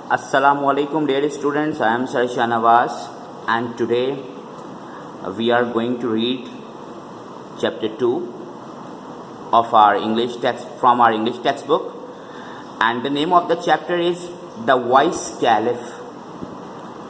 Assalamu alaikum dear students, I am Sir Shahnawaz and today we are going to read chapter 2 of our English text from our English textbook, and the name of the chapter is The Wise Caliph.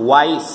Wise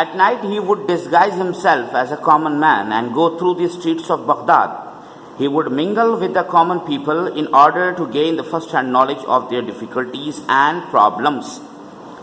At night he would disguise himself as a common man and go through the streets of Baghdad. He would mingle with the common people in order to gain the first-hand knowledge of their difficulties and problems.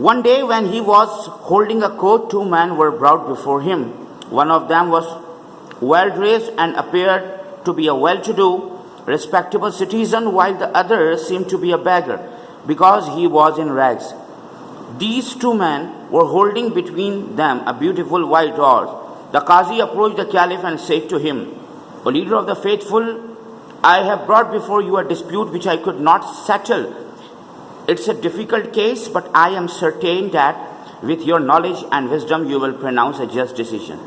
One day when he was holding a court, two men were brought before him. One of them was well dressed and appeared to be a well-to-do, respectable citizen, while the other seemed to be a beggar because he was in rags. These two men were holding between them a beautiful white horse. The Qazi approached the Caliph and said to him, "O leader of the faithful, I have brought before you a dispute which I could not settle. It's a difficult case, but I am certain that with your knowledge and wisdom you will pronounce a just decision."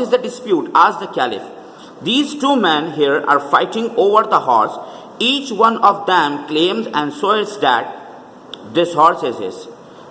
is the dispute? asked the Caliph. These two men here are fighting over the horse. Each one of them claims and swears that this horse is his.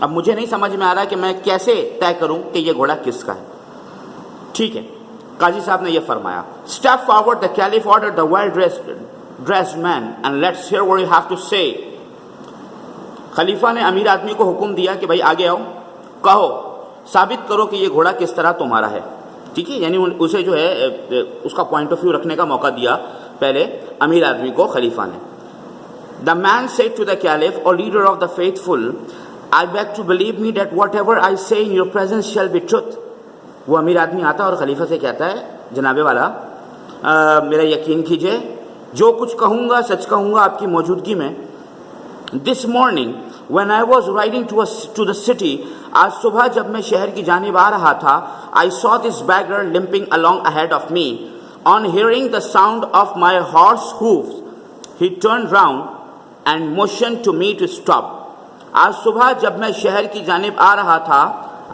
اب مجھے نہیں سمجھ میں آ رہا کہ میں کیسے طے کروں کہ یہ گھوڑا کس کا ہے. ٹھیک ہے, قاضی صاحب نے یہ فرمایا, step forward, the caliph order the well dressed man and let's hear what you have to say. خلیفہ نے امیر آدمی کو حکم دیا کہ بھائی آگے آؤ, کہو, ثابت کرو کہ یہ گھوڑا کس طرح تمہارا ہے. ٹھیک ہے, یعنی اسے جو ہے اس کا پوائنٹ آف ویو رکھنے کا موقع دیا پہلے امیر آدمی کو خلیفہ نے. The man said to the caliph, O leader of the faithful, I beg to believe me that whatever I say in your presence shall be truth. وہ امیر آدمی آتا اور خلیفہ سے کہتا ہے, جناب والا میرا یقین کیجئے, جو کچھ کہوں گا سچ کہوں گا آپ کی موجودگی میں. This morning when I was riding to the city, آج صبح جب میں شہر کی جانب آ رہا تھا, I saw this beggar limping along ahead of me. On hearing the sound of my horse hoofs, he turned round and motioned to me to stop. آج صبح جب میں شہر کی جانب آ رہا تھا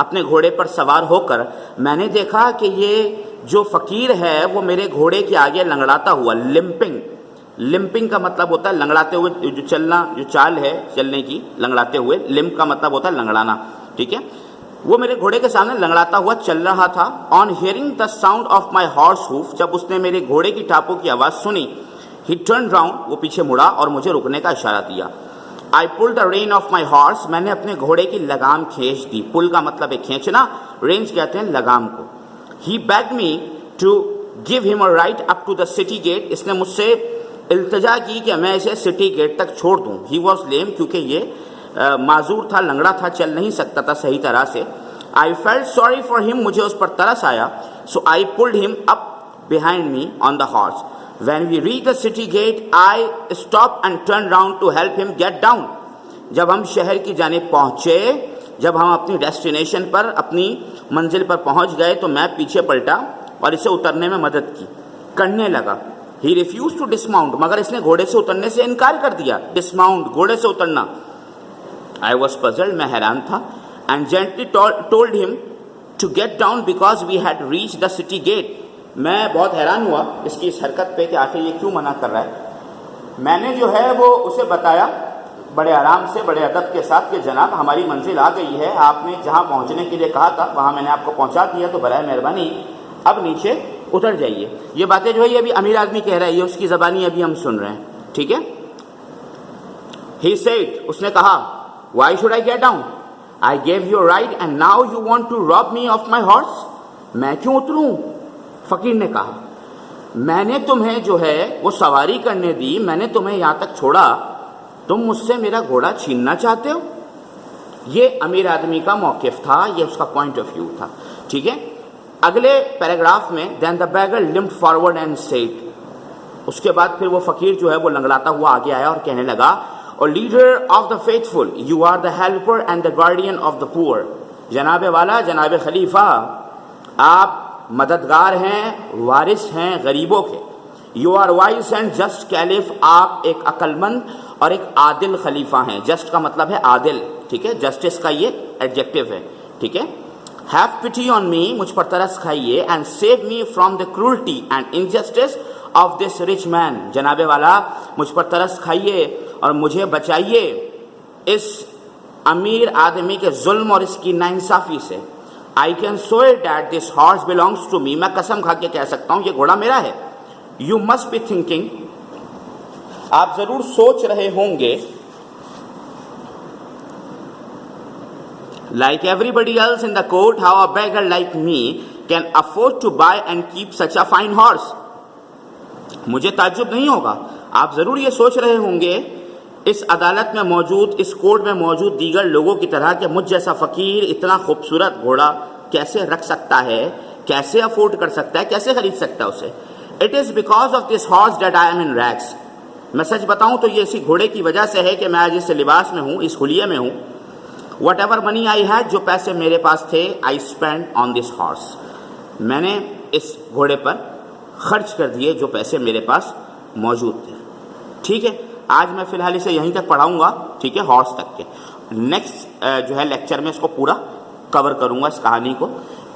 اپنے گھوڑے پر سوار ہو کر, میں نے دیکھا کہ یہ جو فقیر ہے وہ میرے گھوڑے کے آگے لنگڑاتا ہوا, لمپنگ کا مطلب ہوتا ہے لنگڑاتے ہوئے, جو چلنا, جو چال ہے چلنے کی, لنگڑاتے ہوئے, لمپ کا مطلب ہوتا ہے لنگڑانا. ٹھیک ہے, وہ میرے گھوڑے کے سامنے لنگڑاتا ہوا چل رہا تھا. On hearing the sound of my horse hoof, جب اس نے میرے گھوڑے کی ٹاپوں کی آواز سنی, ہی ٹرن راؤنڈ, وہ پیچھے مڑا اور مجھے رکنے کا اشارہ دیا. آئی پل دا رین آف مائی ہارس, میں نے اپنے گھوڑے کی لگام کھینچ دی. پل کا مطلب ہے کھینچنا, رینج کہتے ہیں لگام کو. He beg me to give him a ride up to the city gate, اس نے مجھ سے التجا کی کہ میں اسے سٹی گیٹ تک چھوڑ دوں. ہی واز لیم, کیونکہ یہ معذور تھا, لنگڑا تھا, چل نہیں سکتا تھا صحیح طرح سے. I felt sorry for him, مجھے اس پر ترس آیا. So I pulled him up behind me on the horse. When we reached the city gate, I stopped and turned round to help him get down. جب ہم شہر کی جانب پہنچے, جب ہم اپنی ڈیسٹینیشن پر, اپنی منزل پر پہنچ گئے, تو میں پیچھے پلٹا اور اسے اترنے میں مدد کی, کرنے لگا. He refused to dismount, مگر اس نے گھوڑے سے اترنے سے انکار کر دیا. Dismount, گھوڑے سے اترنا. I was puzzled, میں حیران تھا. And gently told him to get down because we had reached the city gate. میں بہت حیران ہوا اس کی اس حرکت پہ کہ آخر یہ کیوں منع کر رہا ہے. میں نے جو ہے وہ اسے بتایا بڑے آرام سے, بڑے ادب کے ساتھ کہ جناب ہماری منزل آ گئی ہے, آپ نے جہاں پہنچنے کے لیے کہا تھا وہاں میں نے آپ کو پہنچا دیا, تو برائے مہربانی اب نیچے اتر جائیے. یہ باتیں جو ہے یہ ابھی امیر آدمی کہہ رہا ہے, یہ اس کی زبانی ابھی ہم سن رہے ہیں. ٹھیک ہے. He said, اس نے کہا, why should I get down? I gave you a ride and now you want to rob me of my horse. میں کیوں اتروں؟ فقیر نے کہا, میں نے تمہیں جو ہے وہ سواری کرنے دی, میں نے تمہیں یہاں تک چھوڑا, تم مجھ سے میرا گھوڑا چھیننا چاہتے ہو. یہ امیر آدمی کا موقف تھا, یہ اس کا پوائنٹ آف ویو تھا. ٹھیک ہے. اگلے پیراگراف میں then the beggar limped forward and said, اس کے بعد پھر وہ فقیر جو ہے وہ لنگڑاتا ہوا آگے آیا اور کہنے لگا, or leader of the faithful, you are the helper and the guardian of the poor. جناب والا, جناب خلیفہ, آپ مددگار ہیں, وارث ہیں غریبوں کے. You are wise and just caliph, آپ ایک عقل مند اور ایک عادل خلیفہ ہیں. just کا مطلب ہے عادل. ٹھیک ہے. justice کا یہ ایڈجیکٹو ہے. ٹھیک ہے. have pity on me, مجھ پر ترس کھائیے, and save me from the cruelty and injustice of this rich man. جناب والا, مجھ پر ترس کھائیے اور مجھے بچائیے اس امیر آدمی کے ظلم اور اس کی ناانصافی سے. I can swear that this horse belongs to me, میں قسم کھا کے کہہ سکتا ہوں یہ گھوڑا میرا ہے. You must be thinking, آپ ضرور سوچ رہے ہوں گے, like everybody else in the court, how a beggar like me can afford to buy and keep such a fine horse. مجھے تعجب نہیں ہوگا, آپ ضرور یہ سوچ رہے ہوں گے اس عدالت میں موجود, اس کورٹ میں موجود دیگر لوگوں کی طرح کہ مجھ جیسا فقیر اتنا خوبصورت گھوڑا کیسے رکھ سکتا ہے, کیسے افورڈ کر سکتا ہے, کیسے خرید سکتا ہے اسے. It is because of this horse that I am in rags. میں سچ بتاؤں تو یہ اسی گھوڑے کی وجہ سے ہے کہ میں آج اس لباس میں ہوں, اس حلیے میں ہوں. Whatever money I had, جو پیسے میرے پاس تھے, I spent on this horse. میں نے اس گھوڑے پر خرچ کر دیے جو پیسے میرے پاس موجود تھے. ٹھیک ہے. آج میں فی الحال اسے یہیں تک پڑھاؤں گا. ٹھیک ہے. ہارس تک کے. نیکسٹ جو ہے لیکچر میں اس کو پورا کور کروں گا, اس کہانی کو.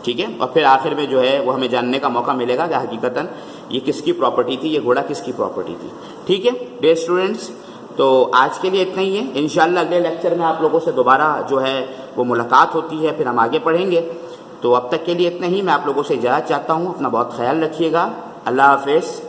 ٹھیک ہے. اور پھر آخر میں جو ہے وہ ہمیں جاننے کا موقع ملے گا کہ حقیقتاً یہ کس کی پراپرٹی تھی, یہ گھوڑا کس کی پراپرٹی تھی. ٹھیک ہے ڈیئر اسٹوڈنٹس, تو آج کے لیے اتنا ہی ہے. انشاءاللہ اگلے لیکچر میں آپ لوگوں سے دوبارہ جو ہے وہ ملاقات ہوتی ہے پھر ہم آگے پڑھیں گے. تو اب تک کے لیے اتنا ہی. میں آپ لوگوں سے اجازت چاہتا ہوں. اپنا بہت خیال رکھیے گا. اللہ حافظ.